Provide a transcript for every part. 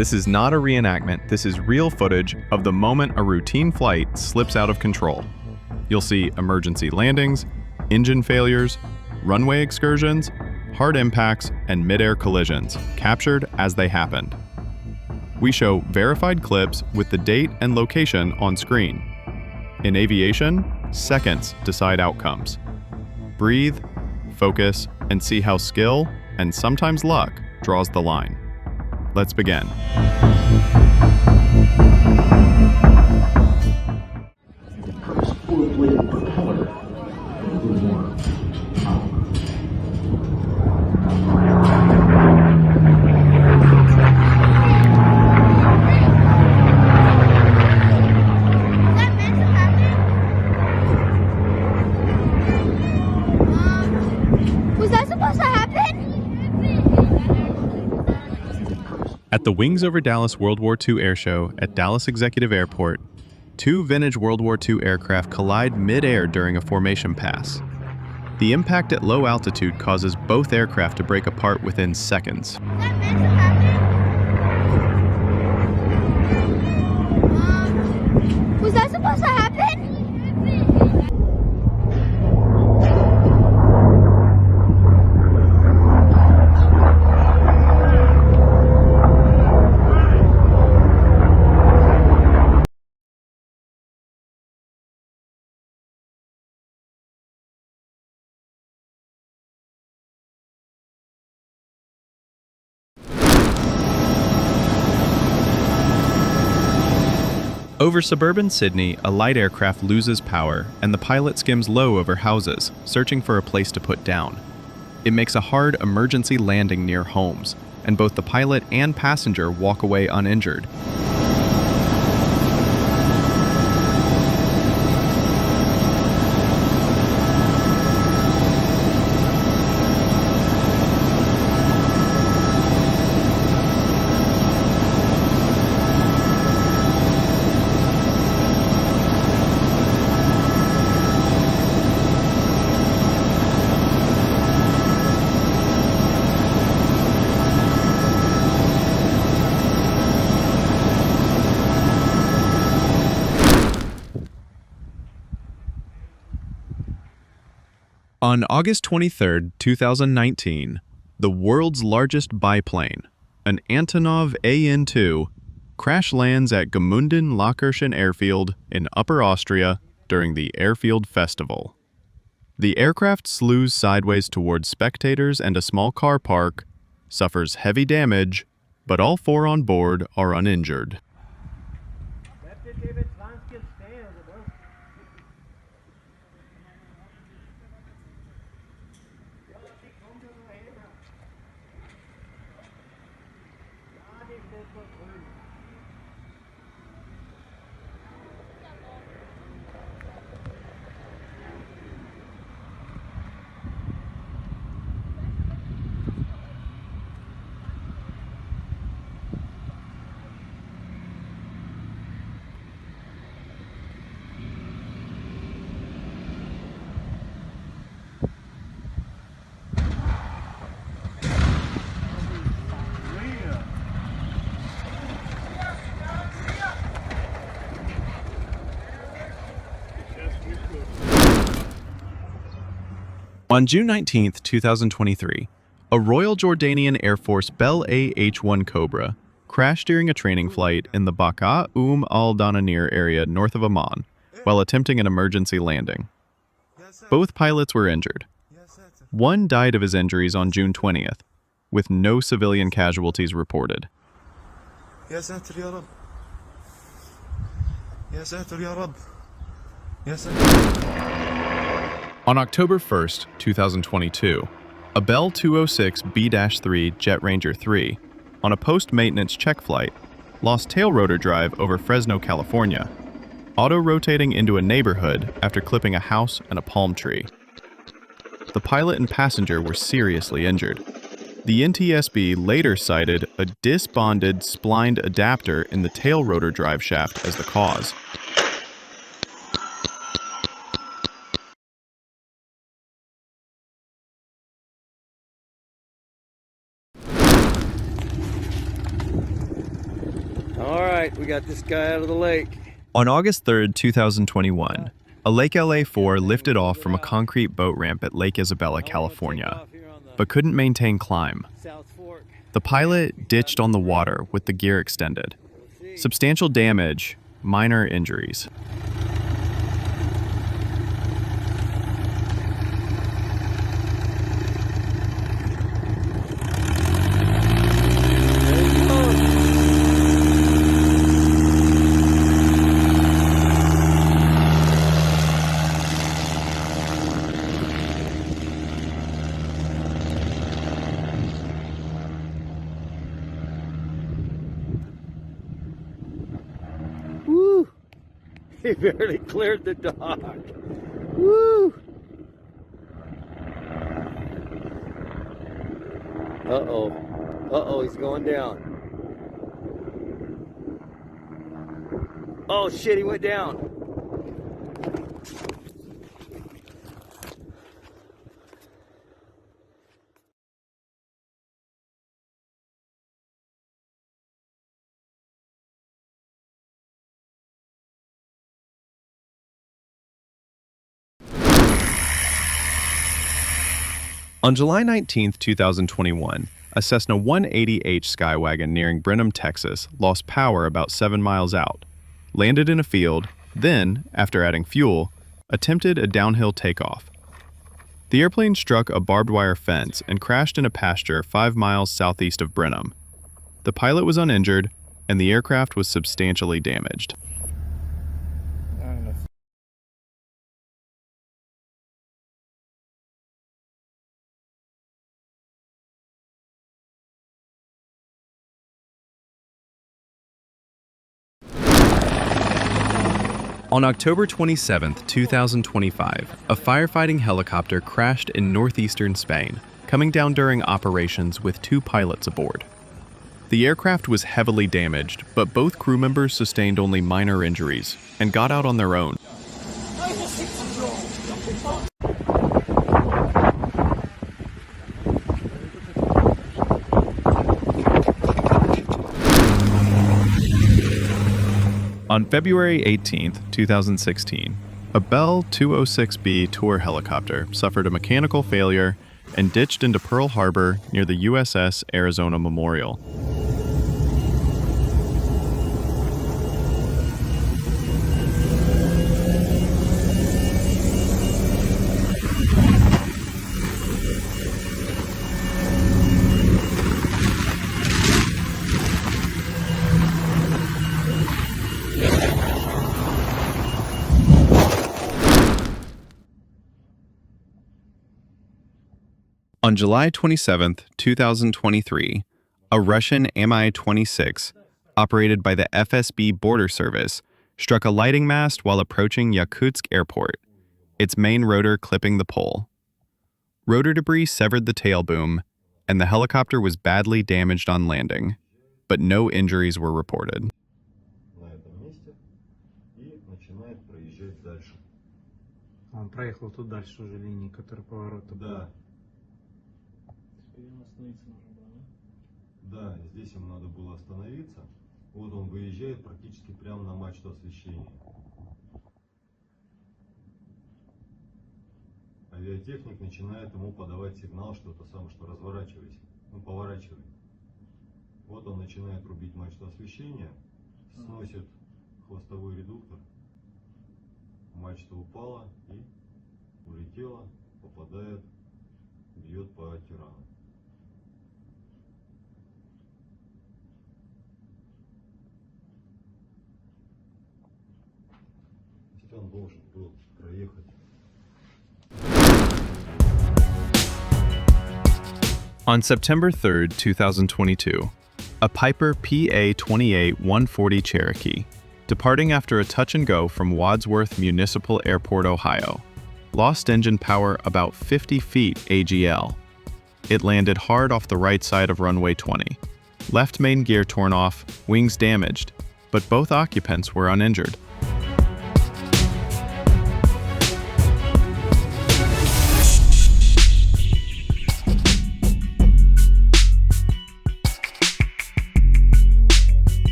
This is not a reenactment, this is real footage of the moment a routine flight slips out of control. You'll see emergency landings, engine failures, runway excursions, hard impacts, and mid-air collisions, captured as they happened. We show verified clips with the date and location on screen. In aviation, seconds decide outcomes. Breathe, focus, and see how skill, and sometimes luck, draws the line. Let's begin. At the Wings Over Dallas World War II Airshow at Dallas Executive Airport, two vintage World War II aircraft collide mid-air during a formation pass. The impact at low altitude causes both aircraft to break apart within seconds. Was that supposed to happen? Over suburban Sydney, a light aircraft loses power, and the pilot skims low over houses, searching for a place to put down. It makes a hard emergency landing near homes, and both the pilot and passenger walk away uninjured. On August 23, 2019, the world's largest biplane, an Antonov AN-2, crash lands at Gmunden Lakirchen Airfield in Upper Austria during the Airfield Festival. The aircraft slews sideways towards spectators and a small car park, suffers heavy damage, but all four on board are uninjured. On June 19, 2023, a Royal Jordanian Air Force Bell AH-1 Cobra crashed during a training flight in the Baqa al-Dananir area north of Amman while attempting an emergency landing. Both pilots were injured. One died of his injuries on June 20th, with no civilian casualties reported. On October 1, 2022, a Bell 206 B-3 JetRanger 3, on a post-maintenance check flight, lost tail rotor drive over Fresno, California, auto-rotating into a neighborhood after clipping a house and a palm tree. The pilot and passenger were seriously injured. The NTSB later cited a disbonded splined adapter in the tail rotor drive shaft as the cause. All right, we got this guy out of the lake. On August 3rd, 2021, a Lake LA-4 lifted off from a concrete boat ramp at Lake Isabella, California, but couldn't maintain climb. The pilot ditched on the water with the gear extended. Substantial damage, minor injuries. He barely cleared the dock. Woo! Uh-oh. Uh-oh, he's going down. Oh shit, he went down. On July 19, 2021, a Cessna 180H Skywagon nearing Brenham, Texas, lost power about 7 miles out, landed in a field, then, after adding fuel, attempted a downhill takeoff. The airplane struck a barbed wire fence and crashed in a pasture 5 miles southeast of Brenham. The pilot was uninjured, and the aircraft was substantially damaged. On October 27, 2025, a firefighting helicopter crashed in northeastern Spain, coming down during operations with 2 pilots aboard. The aircraft was heavily damaged, but both crew members sustained only minor injuries and got out on their own. On February 18, 2016, a Bell 206B tour helicopter suffered a mechanical failure and ditched into Pearl Harbor near the USS Arizona Memorial. On July 27, 2023, a Russian Mi-26, operated by the FSB Border Service, struck a lighting mast while approaching Yakutsk Airport, its main rotor clipping the pole. Rotor debris severed the tail boom, and the helicopter was badly damaged on landing, but no injuries were reported. Он проехал тут дальше уже линии, которые повороты. Да. Да, здесь ему надо было остановиться. Вот он выезжает практически прямо на мачту освещения. Авиатехник начинает ему подавать сигнал, что разворачивайся, поворачивай. Вот он начинает рубить мачту освещения, сносит хвостовой редуктор. Мачта упала и улетела, попадает, бьет по тирану. Он должен был проехать. On September 3, 2022, a Piper PA-28-140 Cherokee, departing after a touch and go from Wadsworth Municipal Airport, Ohio, lost engine power about 50 feet AGL. It landed hard off the right side of runway 20. Left main gear torn off, wings damaged, but both occupants were uninjured.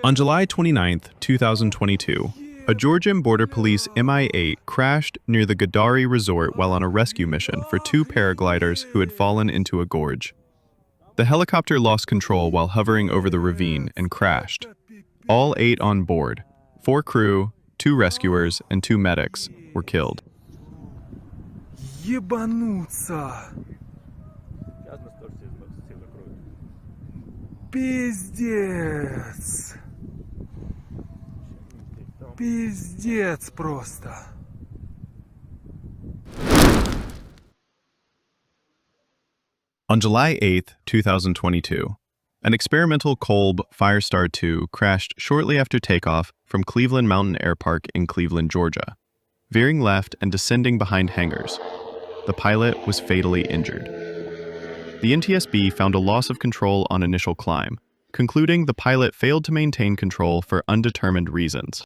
On July 29, 2022, a Georgian Border Police Mi-8 crashed near the Gudauri resort while on a rescue mission for two paragliders who had fallen into a gorge. The helicopter lost control while hovering over the ravine and crashed. All 8 on board, 4 crew, 2 rescuers, and 2 medics, were killed. Ебануться! Пиздец! Пиздец просто! On July 8, 2022, an experimental Kolb Firestar 2 crashed shortly after takeoff from Cleveland Mountain Airpark in Cleveland, Georgia, veering left and descending behind hangars. The pilot was fatally injured. The NTSB found a loss of control on initial climb, concluding the pilot failed to maintain control for undetermined reasons.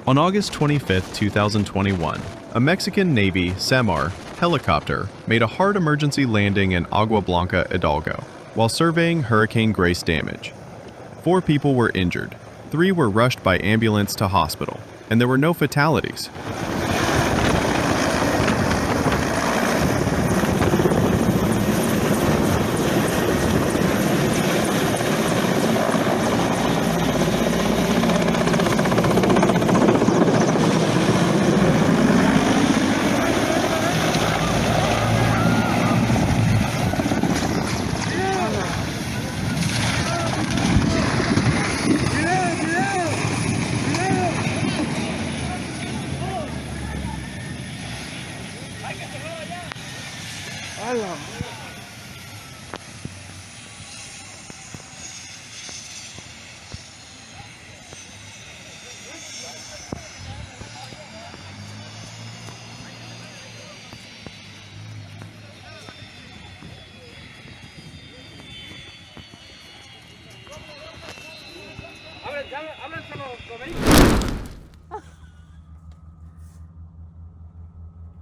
On August 25, 2021, a Mexican Navy SEMAR helicopter made a hard emergency landing in Agua Blanca, Hidalgo, while surveying Hurricane Grace damage. 4 people were injured, 3 were rushed by ambulance to hospital, and there were no fatalities.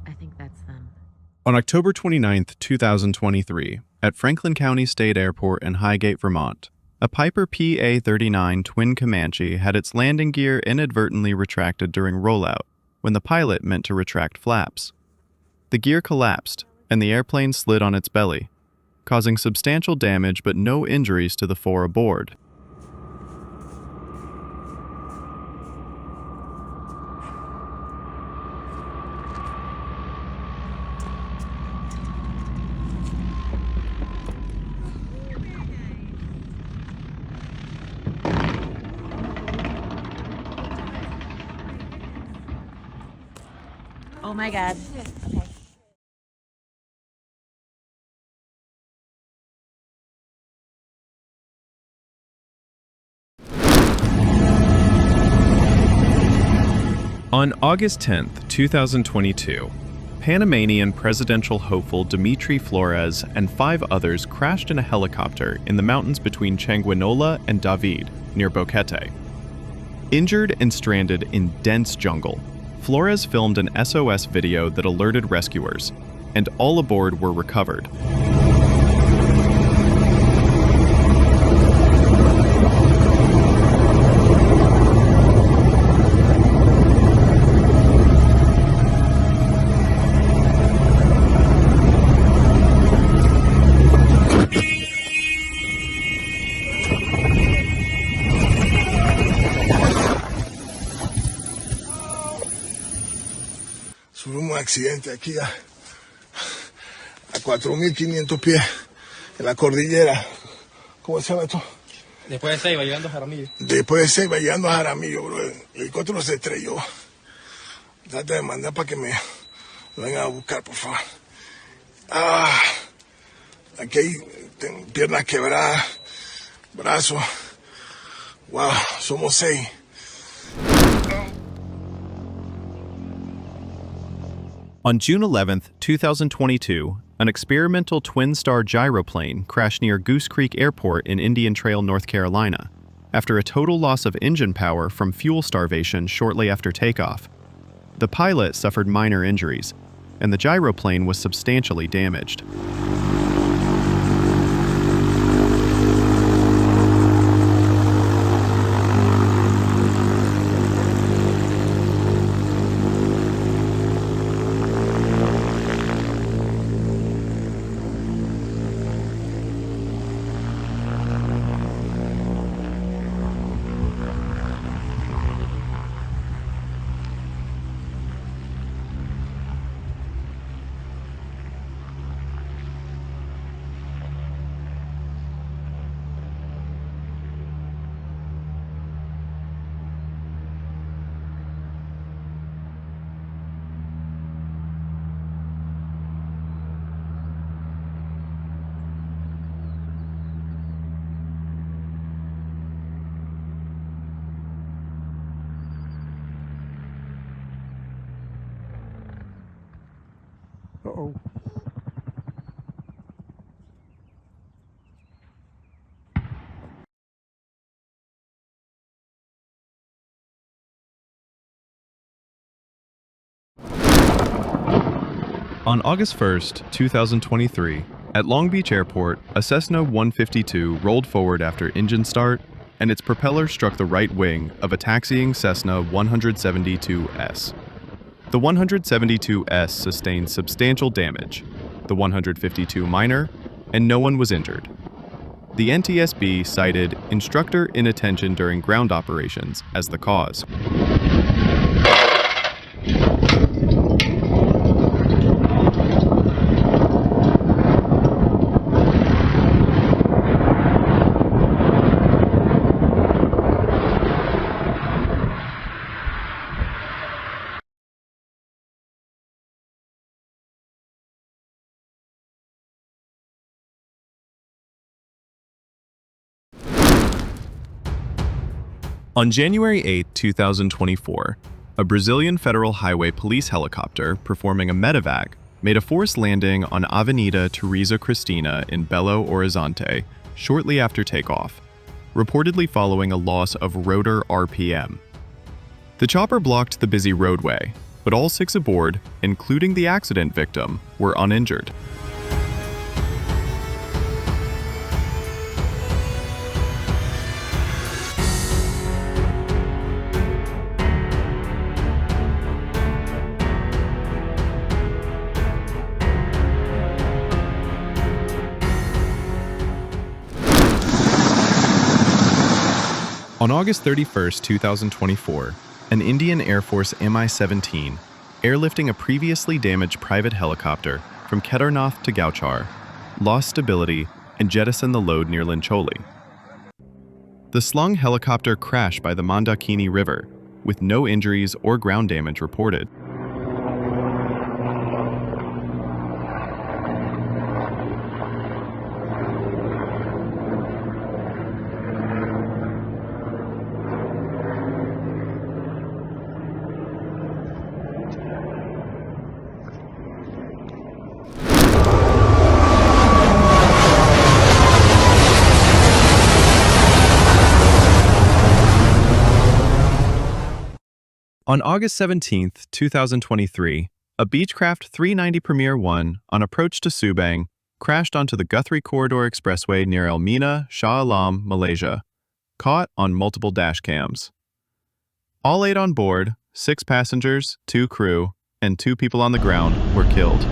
I think that's them. On October 29, 2023, at Franklin County State Airport in Highgate, Vermont, a Piper PA-39 twin Comanche had its landing gear inadvertently retracted during rollout when the pilot meant to retract flaps. The gear collapsed, and the airplane slid on its belly, causing substantial damage but no injuries to the 4 aboard. Oh my God. Okay. On August 10, 2022, Panamanian presidential hopeful Dimitri Flores and 5 others crashed in a helicopter in the mountains between Changuinola and David, near Boquete. Injured and stranded in dense jungle, Flores filmed an SOS video that alerted rescuers, and all aboard were recovered. Sufrimos un accidente aquí a 4.500 pies en la cordillera. ¿Cómo se llama esto? Después de Ceiba, llegando a Jaramillo. Después de Ceiba, llegando a Jaramillo, bro. El helicóptero se estrelló. Trata de mandar para que me vengan a buscar, por favor. Aquí hay piernas quebradas, brazos. Wow, somos 6. On June 11, 2022, an experimental twin-star gyroplane crashed near Goose Creek Airport in Indian Trail, North Carolina, after a total loss of engine power from fuel starvation shortly after takeoff. The pilot suffered minor injuries, and the gyroplane was substantially damaged. Uh-oh. On August 1st, 2023, at Long Beach Airport, a Cessna 152 rolled forward after engine start, and its propeller struck the right wing of a taxiing Cessna 172S. The 172S sustained substantial damage, the 152 minor, and no one was injured. The NTSB cited instructor inattention during ground operations as the cause. On January 8, 2024, a Brazilian Federal Highway Police helicopter performing a medevac made a forced landing on Avenida Teresa Cristina in Belo Horizonte shortly after takeoff, reportedly following a loss of rotor RPM. The chopper blocked the busy roadway, but all 6 aboard, including the accident victim, were uninjured. On August 31, 2024, an Indian Air Force Mi-17, airlifting a previously damaged private helicopter from Kedarnath to Gauchar, lost stability and jettisoned the load near Lincholi. The slung helicopter crashed by the Mandakini River, with no injuries or ground damage reported. On August 17, 2023, a Beechcraft 390 Premier 1 on approach to Subang crashed onto the Guthrie Corridor Expressway near Elmina, Shah Alam, Malaysia, caught on multiple dash cams. All 8 on board, 6 passengers, 2 crew, and 2 people on the ground were killed.